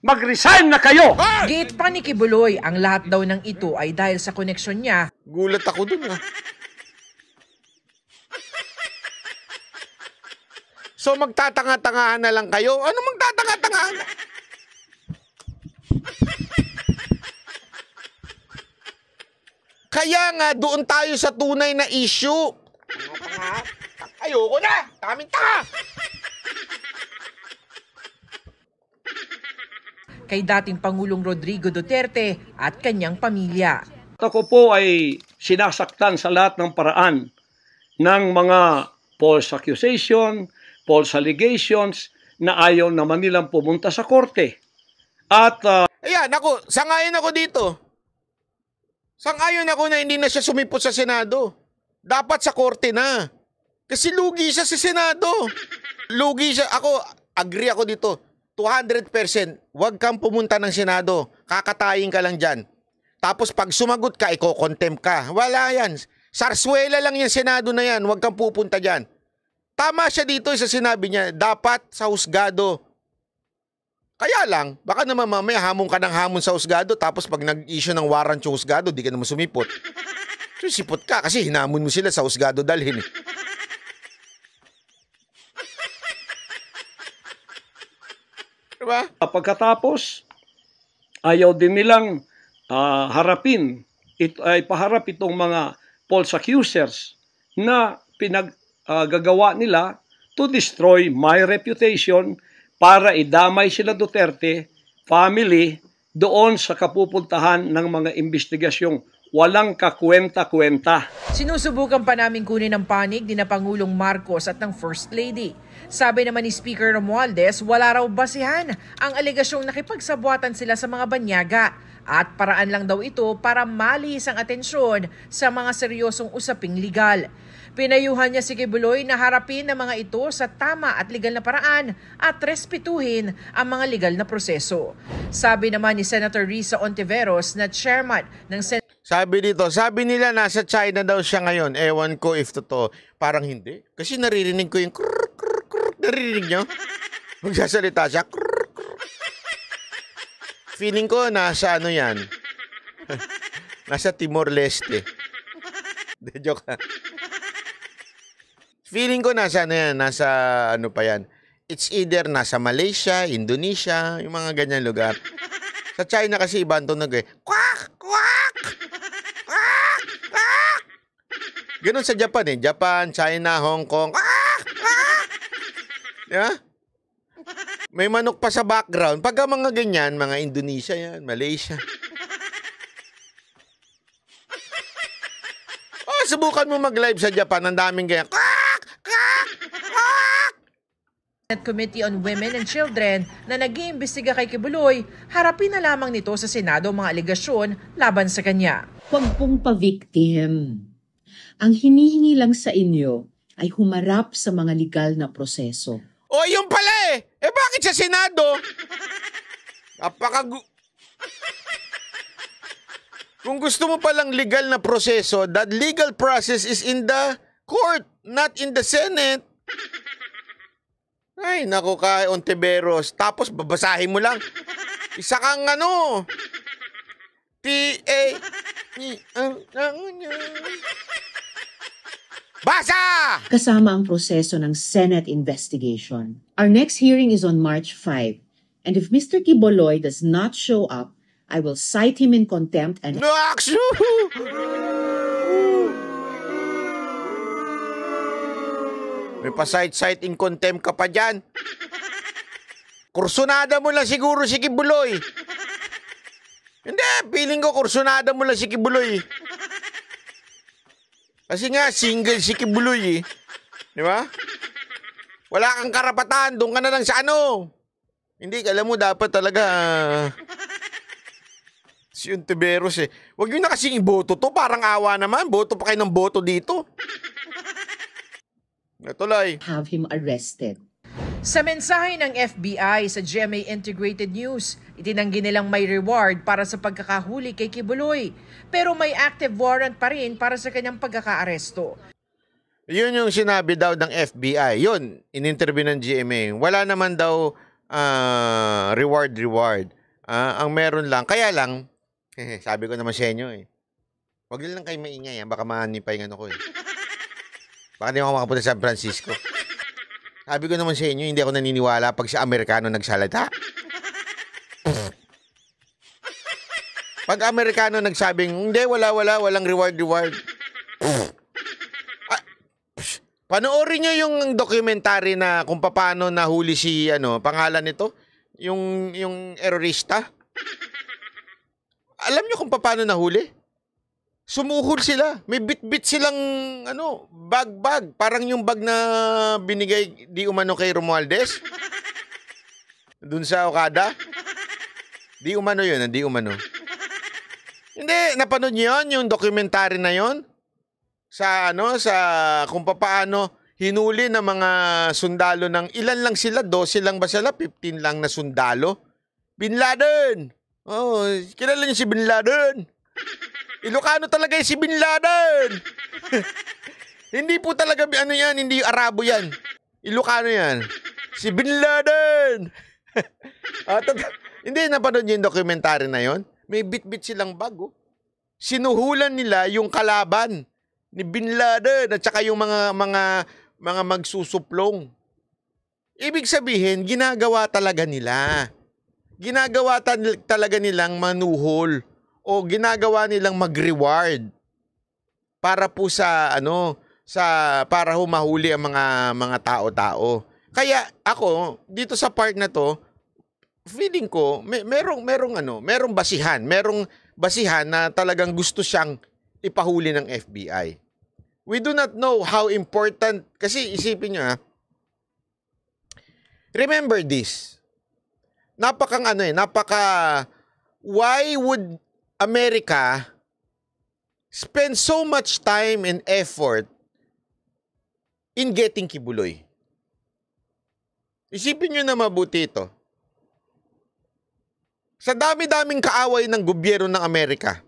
Mag-resign na kayo! Gate pa ni Kibuloy, ang lahat daw ng ito ay dahil sa koneksyon niya. Gulat ako dun So magtatanga-tangahan na lang kayo? Ano magtatanga-tangahan? Kaya nga, doon tayo sa tunay na issue. Ayoko na! Daming tanga! Kay dating Pangulong Rodrigo Duterte at kanyang pamilya. Ako po ay sinasaktan sa lahat ng paraan ng mga false accusation, false allegations na ayaw naman nilang pumunta sa korte. At ayan, sangayon ako dito. Sangayon ako na hindi na siya sumipot sa Senado. Dapat sa korte na. Kasi lugi siya sa Senado. Lugi siya. Agree ako dito. 200%. Huwag kang pumunta ng Senado. Kakatayin ka lang dyan. Tapos pag sumagot ka, iko-contempt ka. Wala yan. Sarswela lang yung Senado na yan. Huwag kang pupunta dyan. Tama siya dito sa sinabi niya. Dapat sa husgado. Kaya lang, baka naman mamaya hamon ka ng hamon sa husgado, tapos pag nag-issue ng warrant yung husgado, di ka naman sumipot. So, sipot ka kasi hinamon mo sila sa husgado dalhin. Diba? pagkatapos, ayaw din nilang harapin, ipaharap itong mga false accusers na pinaggagawa nila to destroy my reputation para idamay sila Duterte family doon sa kapupuntahan ng mga investigasyong walang kakwenta-kwenta. Sinusubukan pa namin kunin ang panig ni na Pangulong Marcos at ng First Lady. Sabi naman ni Speaker Romualdez, wala raw basihan ang alegasyong nakipagsabuatan sila sa mga banyaga at paraan lang daw ito para malis ang atensyon sa mga seryosong usaping legal. Pinayuhan niya si Kibuloy na harapin ang mga ito sa tama at legal na paraan at respetuhin ang mga legal na proseso. Sabi naman ni Senator Risa Ontiveros na chairman ng Sabi nila nasa China daw siya ngayon. Ewan ko if totoo. Parang hindi. Kasi naririnig ko yung krrr, krrr, krrr. Naririnig nyo? Magsasalita siya. Krrr, krrr. Feeling ko nasa ano yan. Nasa Timor-Leste. Joke lang. Feeling ko nasa ano yan, nasa ano pa yan. It's either nasa Malaysia, Indonesia, yung mga ganyan lugar. Sa China kasi iba ang tunog eh. Quack! Quack! Quack! Quack! Ganun sa Japan eh. Japan, China, Hong Kong. Quack! Quack! Diba? May manok pa sa background. Pagka mga ganyan, mga Indonesia yan, Malaysia. Subukan mo mag-live sa Japan. Ang daming ganyan. Committee on Women and Children na nag-iimbestiga kay Kibuloy, harapin na lamang nito sa Senado mga alegasyon laban sa kanya. Huwag pong pa-victim. Ang hinihingi lang sa inyo ay humarap sa mga legal na proseso. O, yun pala eh! Eh, bakit sa Senado? Kung gusto mo palang legal na proseso, that legal process is in the court, not in the Senate. Ay, naku ka, Ontiveros. Tapos, babasahin mo lang. Isa kang ano. Basa! Kasama ang proseso ng Senate investigation. Our next hearing is on March 5. And if Mr. Kibuloy does not show up, I will cite him in contempt and... May pa-cite in contempt ka pa dyan. Kursunada mo lang siguro si Kibuloy. Hindi, feeling ko kursunada mo lang si Kibuloy. Kasi nga, single si Kibuloy eh. Di ba? Wala kang karapatan, doon ka na lang sa ano. Hindi, alam mo, dapat talaga... si Ontiveros eh. Huwag nyo na kasing iboto to, parang awa naman. Boto pa kayo ng boto dito. Natuloy. Have him arrested. Sa mensahe ng FBI sa GMA Integrated News, itinanggi nilang may reward para sa pagkakahuli kay Kibuloy. Pero may active warrant pa rin para sa kanyang pagkakaaresto. Yun yung sinabi daw ng FBI. Yun, in-interview ng GMA. Wala naman daw reward. Ang meron lang, kaya lang, sabi ko naman sa inyo wag lang kayo maingay, baka mahanip pa yung ano ko Baka di ako makapunta sa San Francisco. Sabi ko naman sa inyo, hindi ako naniniwala pag si Amerikano nagsalita. Pag Amerikano nagsabing, hindi, walang reward. Panoorin nyo yung documentary na kung paano nahuli si, pangalan nito? Yung erorista. Alam nyo kung paano nahuli? Sumuhol sila. May bit-bit silang, bag. Parang yung bag na binigay di umano kay Romualdez. Dun sa Okada. Di umano yun, di umano. Hindi, napanood nyo yun, yung documentary na yun? Sa kung paano hinuli ng mga sundalo ng, ilan lang sila? 12 lang ba sila? 15 lang na sundalo? Bin Laden! Oh, kilala niyo si Bin Laden? Ilocano talaga yung si Bin Laden! Hindi po talaga, hindi Arabo yan. Ilocano yan. Si Bin Laden! Hindi, napanood niyo yung documentary na yon? May bit-bit silang bago. Sinuhulan nila yung kalaban ni Bin Laden at saka yung mga magsusuplong. Ibig sabihin, ginagawa talaga nila. Ginagawa talaga nilang manuhol o ginagawa nilang mag-reward para po para humahuli ang mga tao-tao. Kaya ako dito sa part na to, feeling ko merong basihan na talagang gusto siyang ipahuli ng FBI. We do not know how important, kasi isipin nyo remember this. Why would America spend so much time and effort in getting Kibuloy? Isipin nyo na mabuti ito. Sa dami-daming kaaway ng gobyerno ng Amerika,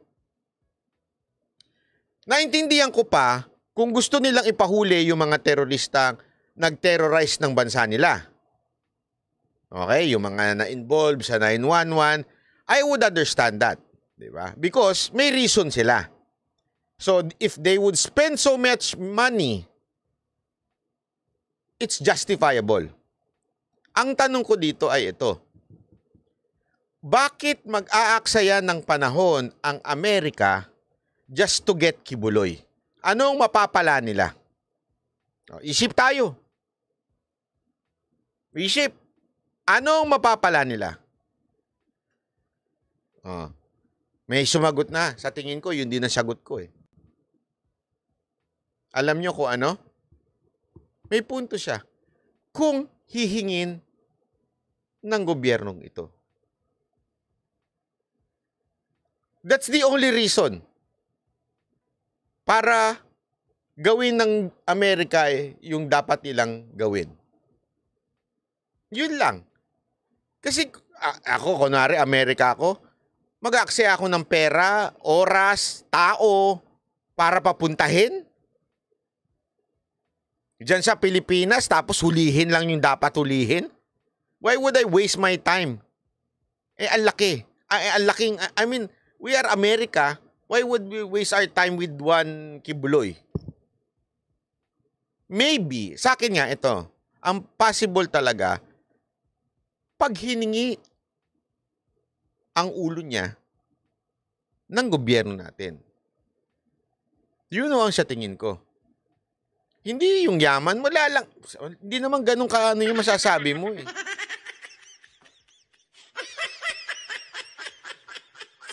naintindihan ko pa kung gusto nilang ipahuli yung mga teroristang nag-terrorize ng bansa nila. Okay, yung mga na-involve sa 911, I would understand that. Diba? Because may reason sila. So, if they would spend so much money, it's justifiable. Ang tanong ko dito ay ito. Bakit mag-aaksaya ng panahon ang Amerika just to get Kibuloy? Anong mapapala nila? Isip tayo. Isip. Anong mapapala nila? May sumagot na. Sa tingin ko, yun din ang sagot ko Alam nyo kung ano? May punto siya. Kung hihingin ng gobyernong ito. That's the only reason para gawin ng Amerika yung dapat nilang gawin. Yun lang. Kasi ako, kunwari, Amerika ako, mag-aaksaya ako ng pera, oras, tao, para papuntahin. Diyan sa Pilipinas, tapos hulihin lang yung dapat hulihin. Why would I waste my time? Ang laki. We are America. Why would we waste our time with one Kibuloy? Maybe, sa akin nga ito, ang possible talaga, pag hiningi ang ulo niya ng gobyerno natin. Yun ang sa tingin ko. Hindi yung yaman, wala lang. Hindi naman ganun yung masasabi mo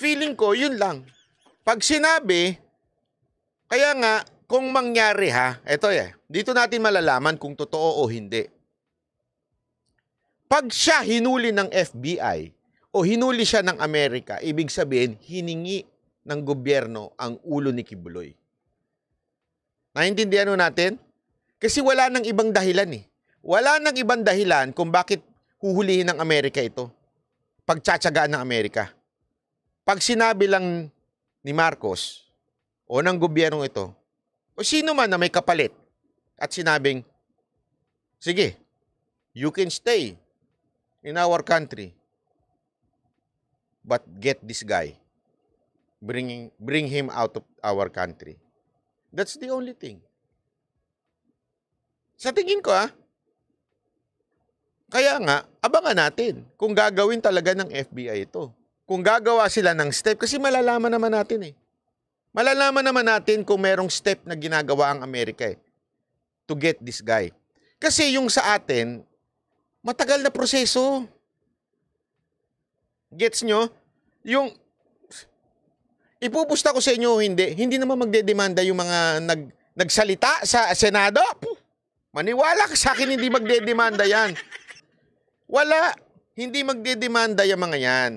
Feeling ko, yun lang. Pag sinabi, kaya nga, kung mangyari ito dito natin malalaman kung totoo o hindi. Pag siya hinuli ng FBI o hinuli siya ng Amerika, ibig sabihin, hiningi ng gobyerno ang ulo ni Kibuloy. Naintindihan natin? Kasi wala nang ibang dahilan Wala nang ibang dahilan kung bakit huhulihin ng Amerika ito. Pagtsatsagaan ng Amerika. Pag sinabi lang ni Marcos o ng gobyernong ito, o sino man na may kapalit at sinabing, sige, you can stay. in our country. But get this guy. Bring him out of our country. That's the only thing. Sa tingin ko kaya nga, abangan natin kung gagawin talaga ng FBI ito. Kung gagawa sila ng step, kasi malalaman naman natin Malalaman naman natin kung merong step na ginagawa ang Amerika to get this guy. Kasi yung sa atin, matagal na proseso. Gets nyo? Yung ipupusta ko sa inyo, hindi naman magdedemanda yung mga nagsalita sa Senado. Maniwala ka sa akin, hindi magdedemanda yan. Wala. Hindi magdedemanda yung mga yan.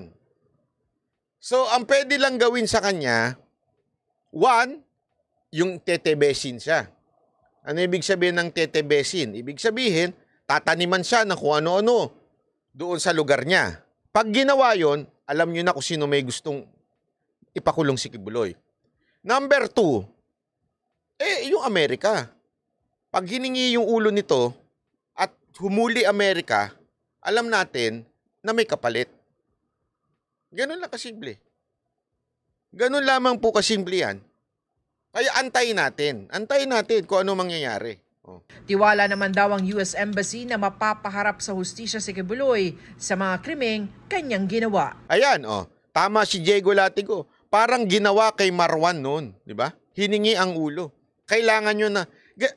So, ang pwede lang gawin sa kanya, one, yung tetebesin siya. Ano ibig sabihin ng tetebesin? Ibig sabihin, tataniman siya ng kung ano-ano doon sa lugar niya. Pag ginawa yon, alam nyo na kung sino may gustong ipakulong si Kibuloy. Number 2, yung Amerika. Pag hiningi yung ulo nito at humuli Amerika, alam natin na may kapalit. Ganun lang kasimple. Ganun lamang po kasimple yan. Kaya antayin natin. Antayin natin kung ano mangyayari. Tiwala naman daw ang US Embassy na mapapaharap sa hustisya si Kibuloy sa mga krimeng kanyang ginawa. Ayan, tama si Diego Latigo. Parang ginawa kay Marwan noon, di ba? Hiningi ang ulo. Kailangan nyo na.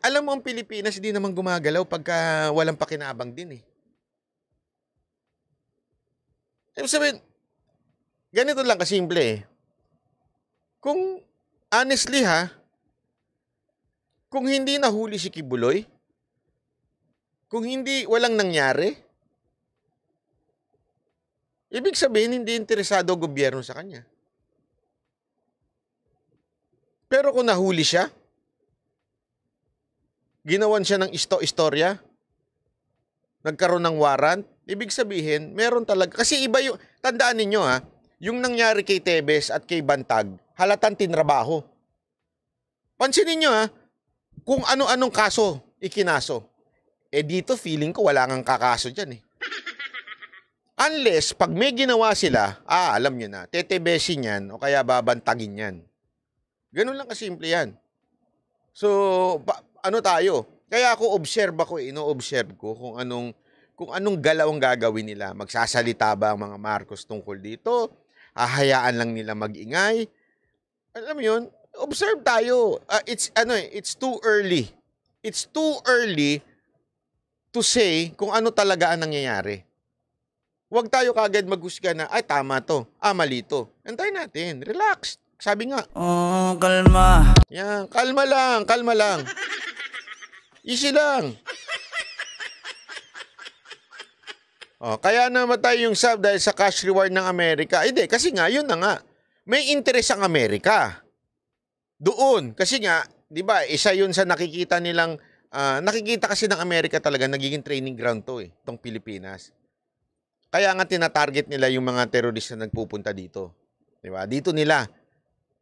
Alam mo, ang Pilipinas hindi naman gumagalaw pagka walang pakinabang din Ibig sabihin, ganito lang kasimple Kung honestly kung hindi nahuli si Kibuloy, kung hindi walang nangyari, ibig sabihin hindi interesado ang gobyerno sa kanya. Pero kung nahuli siya, ginawan siya ng istorya, nagkaroon ng warrant, ibig sabihin, meron talaga. Kasi iba yung, tandaan ninyo yung nangyari kay Tebes at kay Bantag, halatang tinrabaho. Pansinin nyo kung ano-anong kaso ikinaso. Dito feeling ko wala ngang kakaso dyan Unless, pag may ginawa sila, alam nyo na, tetebesin yan o kaya babantagin yan. Ganun lang kasimple yan. So, ano tayo? Kaya ako ino-observe ko kung anong galaw ang gagawin nila. Magsasalita ba ang mga Marcos tungkol dito? Hahayaan lang nila mag-ingay? Alam mo yun? Observe tayo. It's too early. It's too early to say kung ano talaga ang nangyayari. Huwag tayo kagad maghusga na, tama to. Mali to. Antayin natin. Relax. Sabi nga. Kalma. Yan. Kalma lang. Easy lang. Kaya namatay yung sub dahil sa cash reward ng Amerika. Hindi, kasi nga, yun na nga. May interest ang Amerika. Doon. Kasi nga, di ba, isa yun sa nakikita nilang, nakikita kasi ng Amerika talaga, nagiging training ground to itong Pilipinas. Kaya nga tinatarget nila yung mga terorista na nagpupunta dito. Di ba? Dito nila.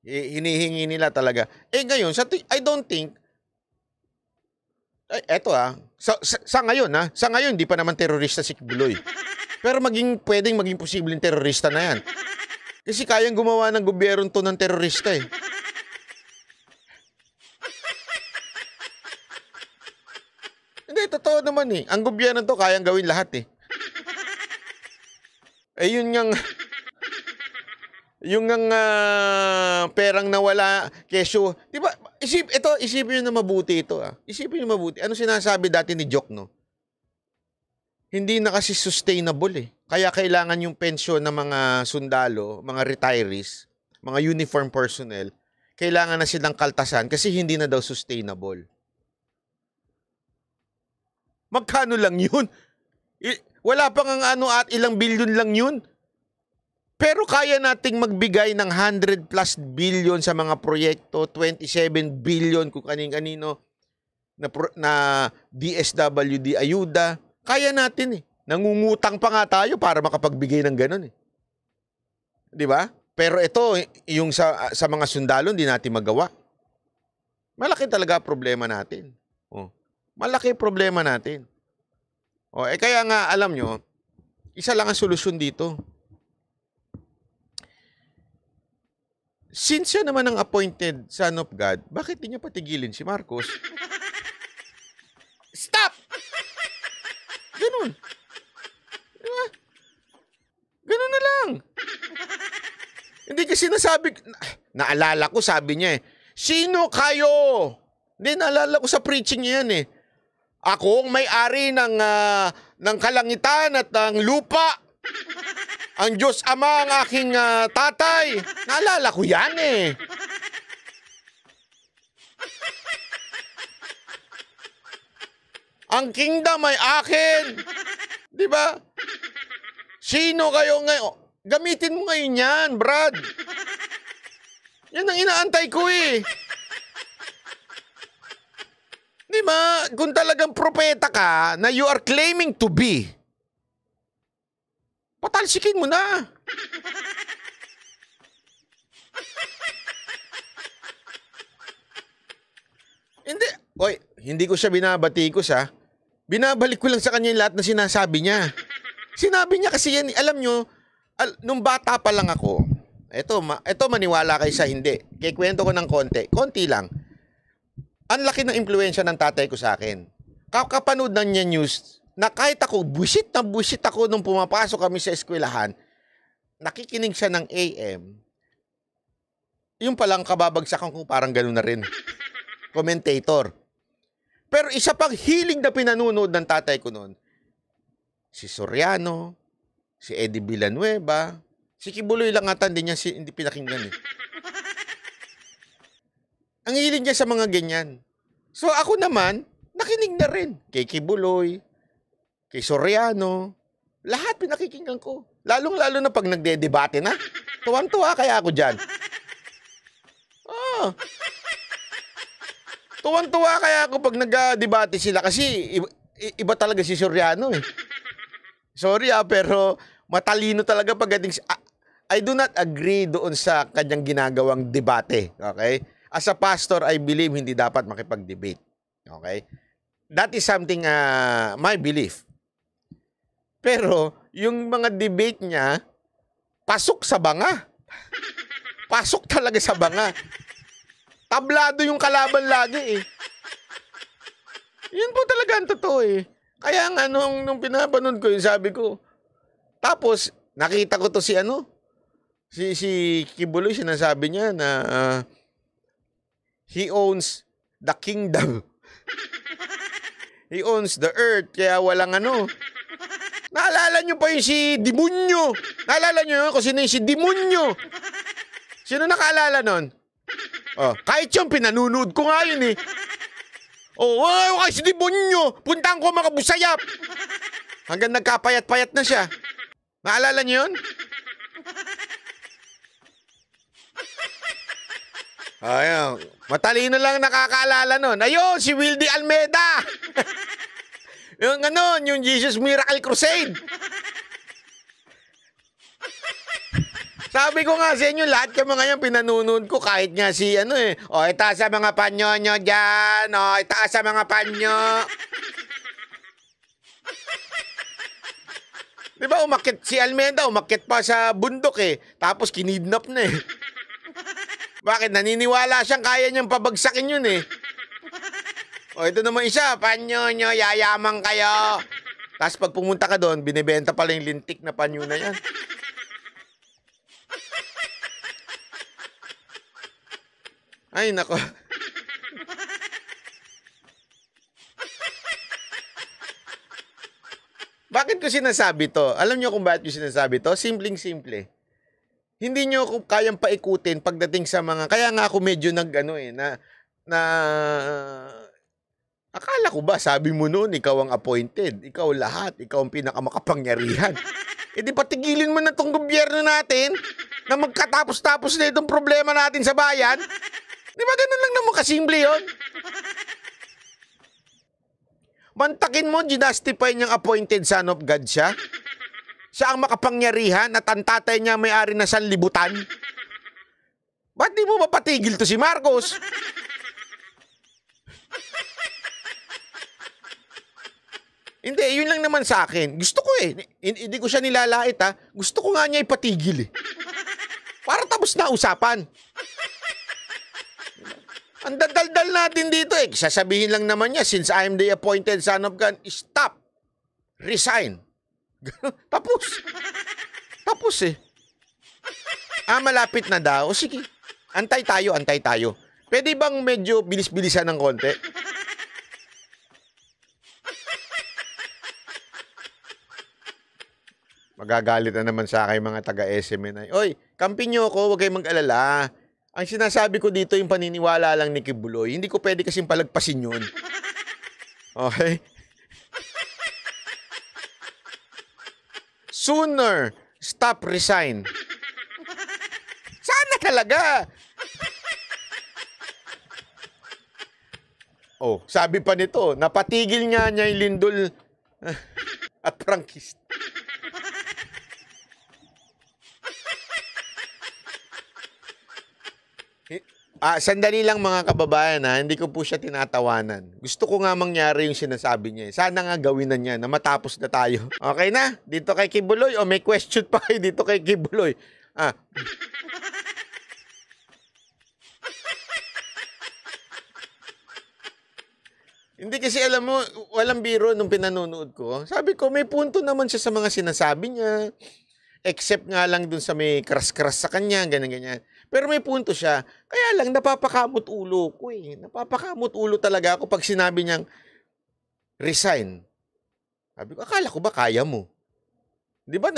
Hinihingi nila talaga. Ngayon, I don't think, eto sa ngayon, di pa naman terorista si Kibuloy. Pero pwedeng maging posibleng terorista na yan. Kasi kayang gumawa ng gobyerno to ng terorista Hindi, totoo naman Ang gobyerno to kayang gawin lahat yun ngang yung perang nawala, kesyo. Di ba? Isipin nyo na mabuti ito. Isipin nyo mabuti. Ano sinasabi dati ni Jok, no? Hindi na kasi sustainable Kaya kailangan yung pensyon ng mga sundalo, mga retirees, mga uniform personnel, kailangan na silang kaltasan kasi hindi na daw sustainable. Magkano lang yun? Wala pang at ilang bilyon lang yun. Pero kaya nating magbigay ng 100 plus billion sa mga proyekto, 27 billion kung kanin-kanino na DSWD ayuda. Kaya natin Nangungutang pa nga tayo para makapagbigay ng ganun Di ba? Pero ito, yung sa mga sundalo, hindi natin magawa. Malaki talaga problema natin. Malaki problema natin. Kaya nga, alam nyo, Isa lang ang solusyon dito. Since siya naman ang appointed son of God, bakit di niya patigilin si Marcos? Stop! Ganun. Diba? Ganun na lang. Hindi kasi naalala ko, sabi niya sino kayo? Hindi, naalala ko sa preaching niya yan Ako ang may-ari ng kalangitan at ng lupa. Ang Diyos Ama ang aking tatay. Naalala ko yan Ang kingdom ay akin. Di ba? Sino kayo ngayon? Gamitin mo ngayon yan, Brad. Yan ang inaantay ko Di ba? Kung talagang propeta ka na you are claiming to be, patalsikin mo na. Hindi ko siya binabatikos Binabalik ko lang sa kanya yung lahat na sinasabi niya. Sinabi niya kasi yan, alam nyo, nung bata pa lang ako, eto maniwala kayo sa hindi. Kikwento ko ng konti lang. Ang laki ng impluwensya ng tatay ko sa akin. Kakapanood na niya news, na kahit ako, buwisit ako nung pumapasok kami sa eskwelahan, nakikinig siya ng AM, yung palang kababagsakan ko parang gano'n na rin. Commentator. Pero isa pang hilig na pinanonood ng tatay ko noon, si Soriano, si Eddie Villanueva, si Kibuloy lang ata hindi niya hindi pinakinggan Ang hilig niya sa mga ganyan. So ako naman, nakinig na rin. Kay Kibuloy, kay Soriano, lahat pinakikinggan ko. Lalong-lalo na pag nagdedebate na. Tuwang-tuwa kaya ako dyan. Tuwang-tuwa kaya ako pag nagdebate sila kasi iba talaga si Soriano Sorry pero matalino talaga pagdating I do not agree doon sa kanyang ginagawang debate. Okay? As a pastor, I believe hindi dapat makipag-debate. Okay? That is something my belief. Pero yung mga debate niya, pasok sa banga. Pasok talaga sa banga. Tablado yung kalaban lagi Yun po talaga ang totoo Kaya nga nung pinapanood ko yung sabi ko. Tapos nakita ko to si si Kibuloy, sinasabi niya na he owns the kingdom. He owns the earth kaya walang Naalala niyo pa yung si Demonyo? Naalala niyo kung sino yung si Demonyo? Sino nakaalala nun? Kahit yung pinanonood ko nga yun kasi si Demonyo, puntahan ko mga busayap. Hanggang nagkapayat-payat na siya. Naalala niyo yun? Ayun, matalino lang nakakaalala nun. Ayun, si Wildy Almeida. yung Jesus Miracle Crusade. Sabi ko nga sa inyo, lahat yung mga yan pinanonood ko kahit nga si itaas sa mga panyo nyo dyan. Itaas sa mga panyo. Diba umakit si Almeida, umakit pa sa bundok Tapos kinidnap na Bakit? Naniniwala siyang kaya niyang pabagsakin yun ito naman isa, panyo nyo, yayamang kayo. Tapos pag pumunta ka doon, binibenta pala yung lintik na panyo na yan. Ay, nako. Bakit ko sinasabi to? Alam niyo kung bakit ko sinasabi to? Simpleng-simple. Hindi niyo ako kayang paikutin pagdating sa mga... Kaya nga ako medyo akala ko ba, sabi mo noon, ikaw ang appointed. Ikaw lahat. Ikaw ang pinakamakapangyarihan. Di patigilin mo na itong gobyerno natin na magkatapos-tapos na itong problema natin sa bayan. Di ba ganun lang naman kasimple yun? Mantakin mo, ginastify niyang appointed son of God siya. Siya ang makapangyarihan at ang tatay niya may-ari na sanlibutan. Ba't di mo mapatigil to si Marcos? Hindi, yun lang naman sa akin. Gusto ko hindi ko siya nilalait ha. Gusto ko nga niya ipatigil Para tapos na usapan. Ang dadaldal natin dito Sasabihin lang naman niya, since I am the appointed son of God, stop. Resign. Tapos. Tapos malapit na daw. O sige, antay tayo. Pwede bang medyo bilis-bilisan ng konti? Magagalit na naman sa akin mga taga-SMNI. Oy, kampi nyo ako, huwag kayong mag-alala. Ang sinasabi ko dito yung paniniwala lang ni Kibuloy. Hindi ko pwede kasing palagpasin yun. Okay? Sooner, stop, resign. Sana talaga. Oh, sabi pa nito, napatigil nga niya yung lindol at prangkist. Sandali lang mga kababayan hindi ko po siya tinatawanan. Gusto ko nga mangyari yung sinasabi niya. Sana nga gawin na niya na matapos na tayo. Okay na? Dito kay Kibuloy o may question pa kayo dito kay Kibuloy? Hindi kasi alam mo, walang biro nung pinanonood ko. Sabi ko, may punto naman siya sa mga sinasabi niya. Except nga lang dun sa may kras-kras sa kanya, ganyan-ganyan. Pero may punto siya. Kaya lang, napapakamot ulo ko Napapakamot ulo talaga ako pag sinabi niyang resign. Sabi ko, akala ko ba kaya mo? Di ba,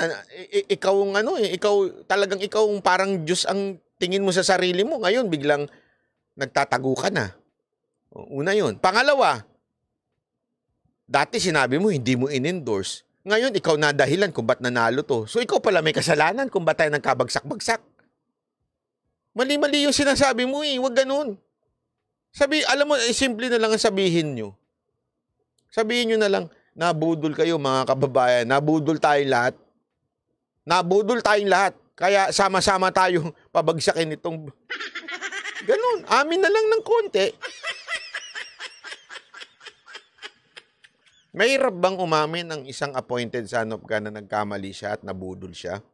ikaw ang parang Diyos ang tingin mo sa sarili mo. Ngayon, biglang nagtatago ka na. Una yun. Pangalawa, dati sinabi mo, hindi mo in-endorse. Ngayon, ikaw na dahilan kung ba't nanalo to. So, ikaw pala may kasalanan kung ba't tayo nagkabagsak-bagsak. Mali-mali yung sinasabi mo Huwag ganun. Alam mo, simple na lang ang sabihin nyo. Sabihin nyo na lang, nabudol kayo mga kababayan. Nabudol tayong lahat. Nabudol tayong lahat. Kaya sama-sama tayong pabagsakin itong... Ganun. Amin na lang ng konti. Mahirap bang umamin ang isang appointed son of God na nagkamali siya at nabudol siya?